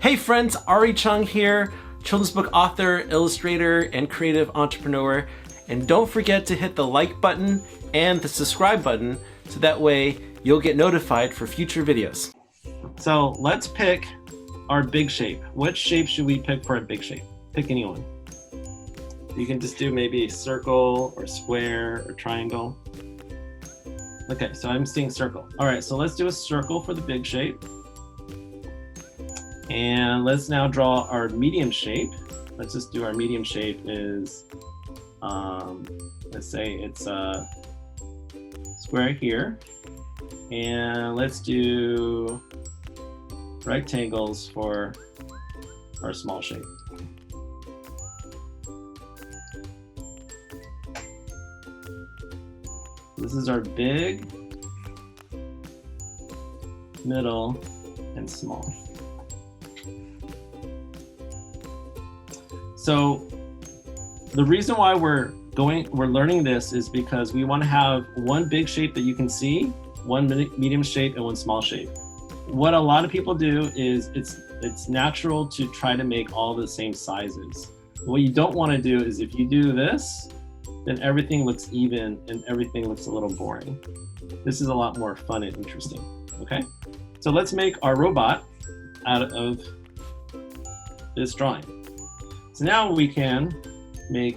Hey friends, Arree Chung here, children's book author, illustrator, and creative entrepreneur. And don't forget to hit the like button and the subscribe button so that way you'll get notified for future videos. So let's pick our big shape. Which shape should we pick for a big shape? Pick anyone. You can just do maybe circle or square or triangle. Okay, so I'm seeing circle. All right, so let's do a circle for the big shape. And let's now draw our medium shape. Let's just do our medium shape is, let's say it's a square here. And let's do rectangles for our small shape. This is our big, middle, and small. So the reason why we're learning this is because we want to have one big shape that you can see, one medium shape, and one small shape. What a lot of people do is it's natural to try to make all the same sizes. What you don't want to do is if you do this, then everything looks even and everything looks a little boring. This is a lot more fun and interesting, okay? So let's make our robot out of this drawing. So now we can make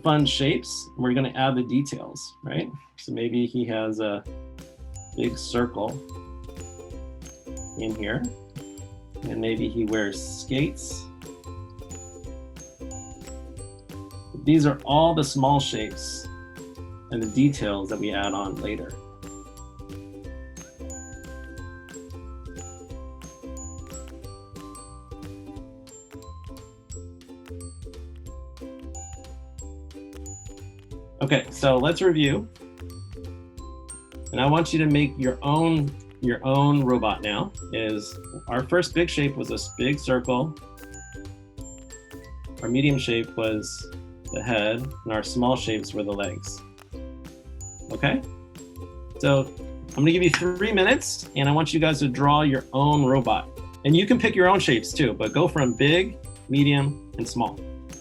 fun shapes. We're going to add the details, right? So maybe he has a big circle in here, and maybe he wears skates. These are all the small shapes and the details that we add on later. Okay, so let's review. And I want you to make your own robot now. Is our first big shape was this big circle. Our medium shape was the head, and our small shapes were the legs. Okay? So I'm gonna give you 3 minutes, and I want you guys to draw your own robot. And you can pick your own shapes too, but go from big, medium, and small.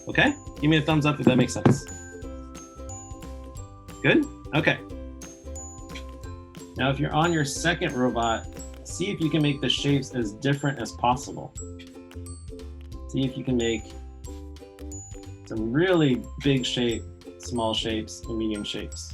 Okay? Give me a thumbs up if that makes sense. Good? Okay. Now if you're on your second robot, see if you can make the shapes as different as possible. See if you can make some really big shape, small shapes, and medium shapes.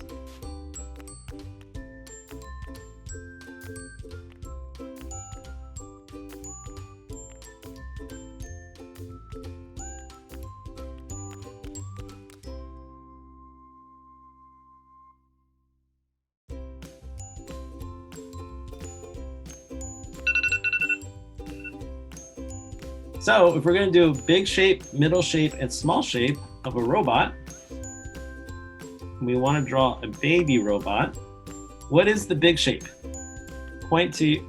So if we're going to do big shape, middle shape, and small shape of a robot, we want to draw a baby robot. What is the big shape? Point to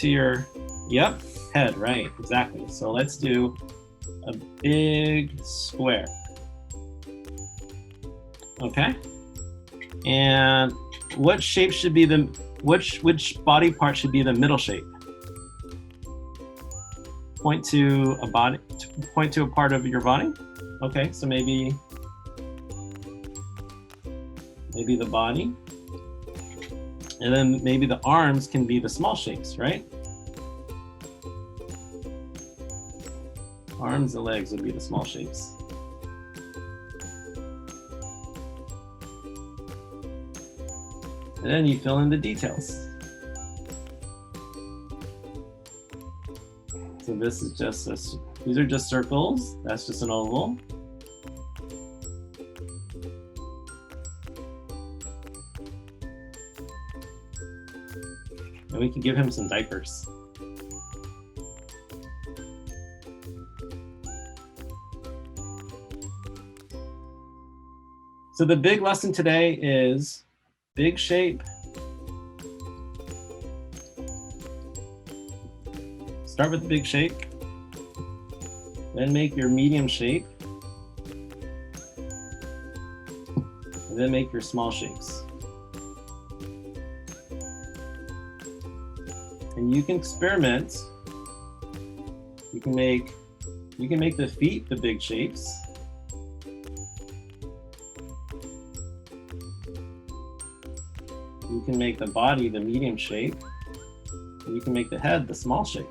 your, yep, head, right, exactly. So let's do a big square. Okay? And what shape should be the, which body part should be the middle shape? Point to a body, point to a part of your body. Okay, so maybe the body, and then maybe the arms can be the small shapes, right? Arms and legs would be the small shapes. And then you fill in the details. So this is just these are just circles. That's just an oval. And we can give him some diapers. So the big lesson today is big shape. Start with the big shape, then make your medium shape, and then make your small shapes. And And you can experiment. You can make the feet the big shapes. You can make the body the medium shape. And you can make the head the small shape.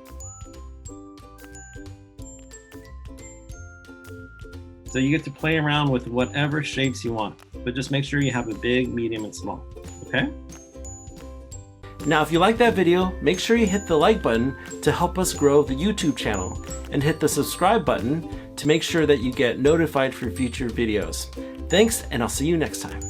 So you get to play around with whatever shapes you want, but just make sure you have a big, medium, and small, okay? Now, if you like that video, make sure you hit the like button to help us grow the YouTube channel, and hit the subscribe button to make sure that you get notified for future videos. Thanks, and I'll see you next time.